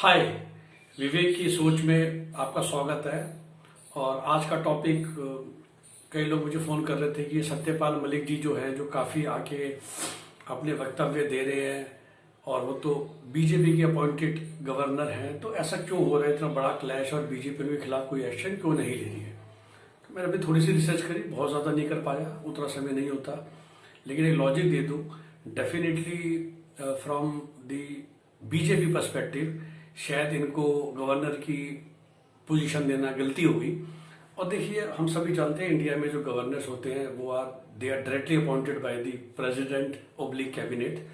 हाय, विवेक की सोच में आपका स्वागत है। और आज का टॉपिक, कई लोग मुझे फ़ोन कर रहे थे कि सत्यपाल मलिक जी जो हैं, जो काफ़ी आके अपने वक्तव्य दे रहे हैं और वो तो बीजेपी के अपॉइंटेड गवर्नर हैं, तो ऐसा क्यों हो रहा है, इतना बड़ा क्लैश और बीजेपी के खिलाफ कोई एक्शन क्यों नहीं ले रही है। तो मैंने अभी थोड़ी सी रिसर्च करी, बहुत ज़्यादा नहीं कर पाया, उतना समय नहीं होता, लेकिन एक लॉजिक दे दूँ। Definitely from the BJP perspective शायद इनको गवर्नर की पोजीशन देना गलती होगी। और देखिए, हम सभी जानते हैं इंडिया में जो गवर्नर्स होते हैं वो they are directly appointed by the president oblique cabinet.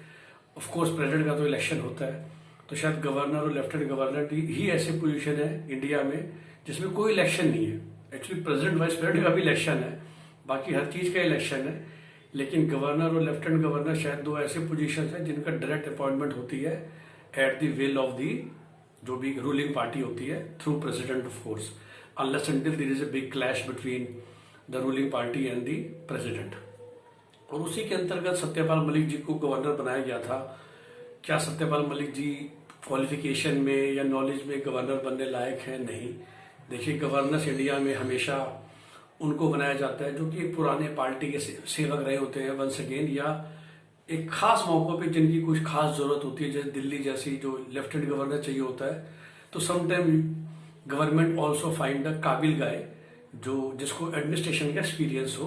Of course president का तो इलेक्शन होता है, तो शायद गवर्नर और लेफ्टिनेंट गवर्नर ही ऐसी पोजीशन है इंडिया में जिसमें कोई इलेक्शन नहीं है। एक्चुअली प्रेसिडेंट वाइस प्रेसिडेंट का भी इलेक्शन है, बाकी हर चीज़ का इलेक्शन है, लेकिन गवर्नर और लेफ्टिनेंट गवर्नर शायद दो ऐसे पोजीशन हैं जिनका डायरेक्ट अपॉइंटमेंट होती है at the will of the जो भी रूलिंग पार्टी होती है, through president of course, unless until there is a big clash between the ruling party and the president. और उसी के अंतर्गत सत्यपाल मलिक जी को गवर्नर बनाया गया था। क्या सत्यपाल मलिक जी क्वालिफिकेशन में या नॉलेज में गवर्नर बनने लायक हैं? नहीं। देखिए, गवर्नर्स इंडिया में हमेशा उनको बनाया जाता है जो कि पुराने पार्टी के सेवक रहे होते हैं, वंस अगेन, या एक खास मौकों पे जिनकी कुछ खास जरूरत होती है, जैसे दिल्ली जैसी जो लेफ्टिनेंट गवर्नर चाहिए होता है, तो sometime government also find the काबिल गाय जो जिसको एडमिनिस्ट्रेशन का एक्सपीरियंस हो,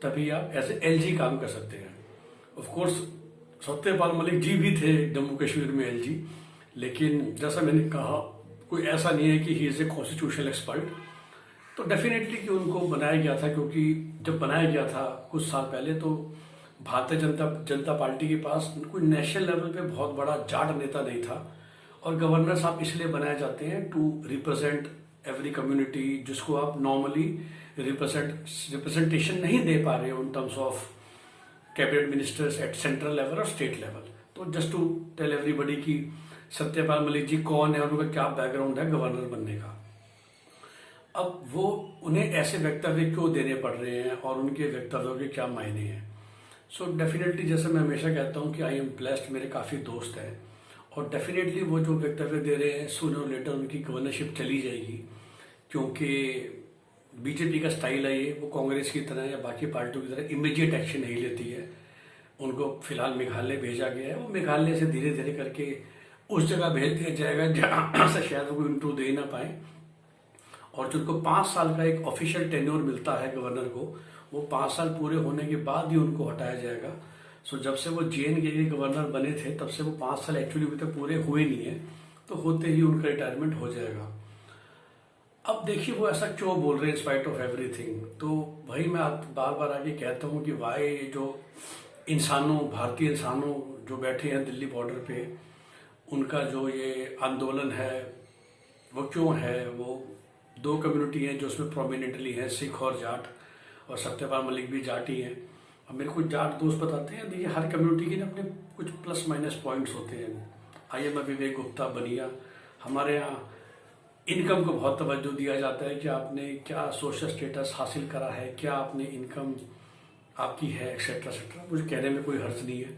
तभी आप एज ए एलजी काम कर सकते हैं। ऑफ कोर्स सत्यपाल मलिक जी भी थे जम्मू कश्मीर में एलजी, लेकिन जैसा मैंने कहा, कोई ऐसा नहीं है कि he is a constitutional expert. तो डेफिनेटली कि उनको बनाया गया था, क्योंकि जब बनाया गया था कुछ साल पहले, तो भारतीय जनता पार्टी के पास कोई नेशनल लेवल पे बहुत बड़ा जाट नेता नहीं था। और गवर्नर साहब इसलिए बनाए जाते हैं टू रिप्रेजेंट एवरी कम्युनिटी जिसको आप नॉर्मली रिप्रेजेंटेशन नहीं दे पा रहे हो in terms of cabinet ministers at central level और स्टेट लेवल। तो जस्ट टू टेल एवरीबडी कि सत्यपाल मलिक जी कौन है और उनका क्या बैकग्राउंड है गवर्नर बनने का। अब वो उन्हें ऐसे वक्तव्य क्यों देने पड़ रहे हैं और उनके वक्तव्यों के क्या मायने हैं। सो डेफिनेटली, जैसे मैं हमेशा कहता हूँ कि आई एम ब्लेस्ड, मेरे काफ़ी दोस्त हैं, और डेफिनेटली वो जो वक्तव्य दे रहे हैं सूनर और लेटर उनकी गवर्नरशिप चली जाएगी, क्योंकि बीजेपी का स्टाइल है ये, वो कांग्रेस की तरह या बाकी पार्टियों की तरह इमीडिएट एक्शन नहीं लेती है। उनको फिलहाल मेघालय भेजा गया है, वो मेघालय से धीरे धीरे करके उस जगह भेज दिया जाएगा जहाँ से शायद वो इंटरव्यू दे ना पाए। और जिनको 5 साल का एक ऑफिशियल टेन्योर मिलता है गवर्नर को, वो 5 साल पूरे होने के बाद ही उनको हटाया जाएगा। सो जब से वो JNK के गवर्नर बने थे तब से वो 5 साल एक्चुअली अभी तक पूरे हुए नहीं है, तो होते ही उनका रिटायरमेंट हो जाएगा। अब देखिए, वो ऐसा क्यों बोल रहे हैं स्पाइट ऑफ एवरीथिंग। तो भाई, मैं बार बार आके कहता हूँ कि भाई, जो भारतीय इंसानों जो बैठे हैं दिल्ली बॉर्डर पे, उनका जो ये आंदोलन है वो क्यों है। वो 2 कम्युनिटी हैं जो उसमें प्रोमिनेंटली हैं, सिख और जाट, और सत्यपाल मलिक भी जाट ही हैं। अब मेरे को जाट दोस्त बताते हैं, देखिए हर कम्युनिटी के ना अपने कुछ प्लस माइनस पॉइंट्स होते हैं। आइए, मैं विवेक गुप्ता बनिया, हमारे यहाँ इनकम को बहुत तवज्जो दिया जाता है कि आपने क्या सोशल स्टेटस हासिल करा है, क्या आपने इनकम आपकी है, एक्सेट्रा एक्सेट्रा। मुझे कहने में कोई हर्ज नहीं है।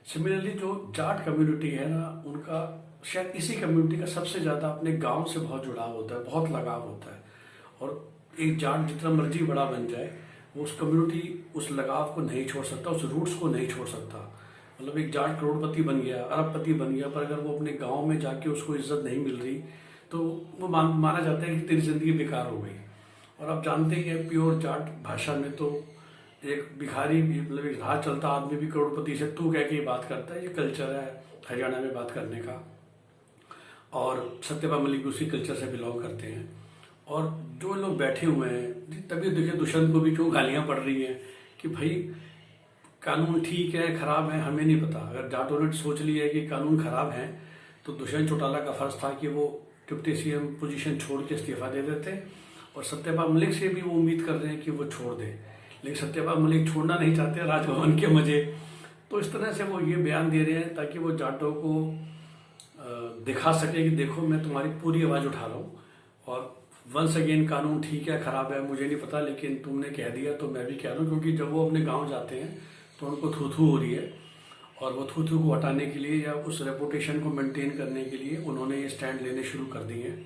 सिमिलरली जो जाट कम्युनिटी है ना, उनका शायद इसी कम्युनिटी का सबसे ज़्यादा अपने गांव से बहुत जुड़ाव होता है, बहुत लगाव होता है। और एक जाट जितना मर्जी बड़ा बन जाए, वो उस कम्युनिटी उस लगाव को नहीं छोड़ सकता, उस रूट्स को नहीं छोड़ सकता। मतलब एक जाट करोड़पति बन गया, अरबपति बन गया, पर अगर वो अपने गांव में जाके उसको इज्जत नहीं मिल रही, तो वो माना जाता है कि तेरी जिंदगी बेकार हो गई। और आप जानते ही हैं, प्योर जाट भाषा में तो एक भिखारी भी, मतलब एक राह चलता आदमी भी करोड़पति से तू कह के बात करता है। ये कल्चर है हरियाणा में बात करने का, और सत्यपाल मलिक उसी कल्चर से बिलोंग करते हैं। और जो लोग बैठे हुए हैं, तभी देखिए दुष्यंत को भी क्यों गालियां पड़ रही हैं कि भाई कानून ठीक है खराब है हमें नहीं पता। अगर जाटों ने सोच लिया है कि कानून खराब है, तो दुष्यंत चौटाला का फर्ज था कि वो डिप्टी CM पोजीशन छोड़ के इस्तीफा दे देते, और सत्यपाल मलिक से भी वो उम्मीद कर रहे हैं कि वो छोड़ दे, लेकिन सत्यपाल मलिक छोड़ना नहीं चाहते, राजभवन के मजे। तो इस तरह से वो ये बयान दे रहे हैं ताकि वो जाटों को दिखा सके कि देखो, मैं तुम्हारी पूरी आवाज़ उठा रहा हूँ, और वंस अगेन कानून ठीक है खराब है मुझे नहीं पता, लेकिन तुमने कह दिया तो मैं भी कह रहा हूँ। क्योंकि जब वो अपने गांव जाते हैं तो उनको थू थू हो रही है, और वो थू को हटाने के लिए या उस रेपुटेशन को मेंटेन करने के लिए उन्होंने ये स्टैंड लेने शुरू कर दिए हैं।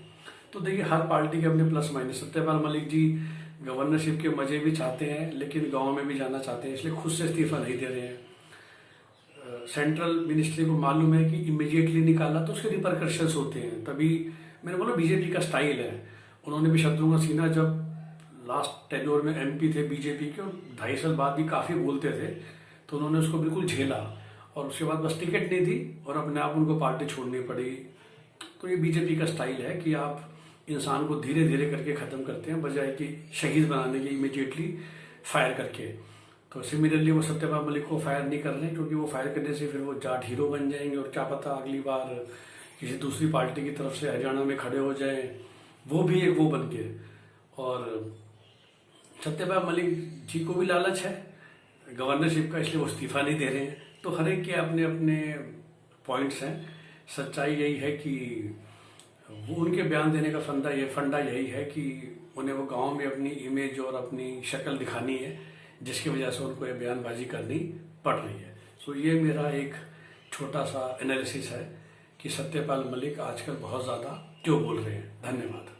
तो देखिए, हर पार्टी के अपने plus minus. Satyapal Malik ji governorship के मजे भी चाहते हैं, लेकिन गांव में भी जाना चाहते हैं, इसलिए खुद से इस्तीफा नहीं दे रहे हैं। सेंट्रल मिनिस्ट्री को मालूम है कि इमीडिएटली निकाला तो उसके रिपरकशंस होते हैं। तभी मैंने बोला बीजेपी का स्टाइल है। उन्होंने भी शत्रुघ्न सिन्हा जब लास्ट टेन्योर में एमपी थे बीजेपी के और 2.5 साल बाद भी काफ़ी बोलते थे, तो उन्होंने उसको बिल्कुल झेला और उसके बाद बस टिकट नहीं दी और अपने आप उनको पार्टी छोड़नी पड़ी। तो ये बीजेपी का स्टाइल है कि आप इंसान को धीरे धीरे करके ख़त्म करते हैं, बजाय कि शहीद बनाने के इमीडिएटली फायर करके। तो सिमिलरली वो सत्यपाल मलिक को फायर नहीं कर रहे हैं, क्योंकि वो फायर करने से फिर वो जाट हीरो बन जाएंगे और क्या पता अगली बार किसी दूसरी पार्टी की तरफ से हरियाणा में खड़े हो जाए, वो भी एक वो बन के। और सत्यपाल मलिक जी को भी लालच है गवर्नरशिप का, इसलिए वो इस्तीफा नहीं दे रहे हैं। तो हर एक के अपने अपने पॉइंट्स हैं। सच्चाई यही है कि वो उनके बयान देने का फंडा यही है कि उन्हें वो गांव में अपनी इमेज और अपनी शक्ल दिखानी है, जिसकी वजह से उनको ये बयानबाजी करनी पड़ रही है। सो ये मेरा एक छोटा सा एनालिसिस है कि सत्यपाल मलिक आजकल बहुत ज़्यादा क्यों बोल रहे हैं। धन्यवाद।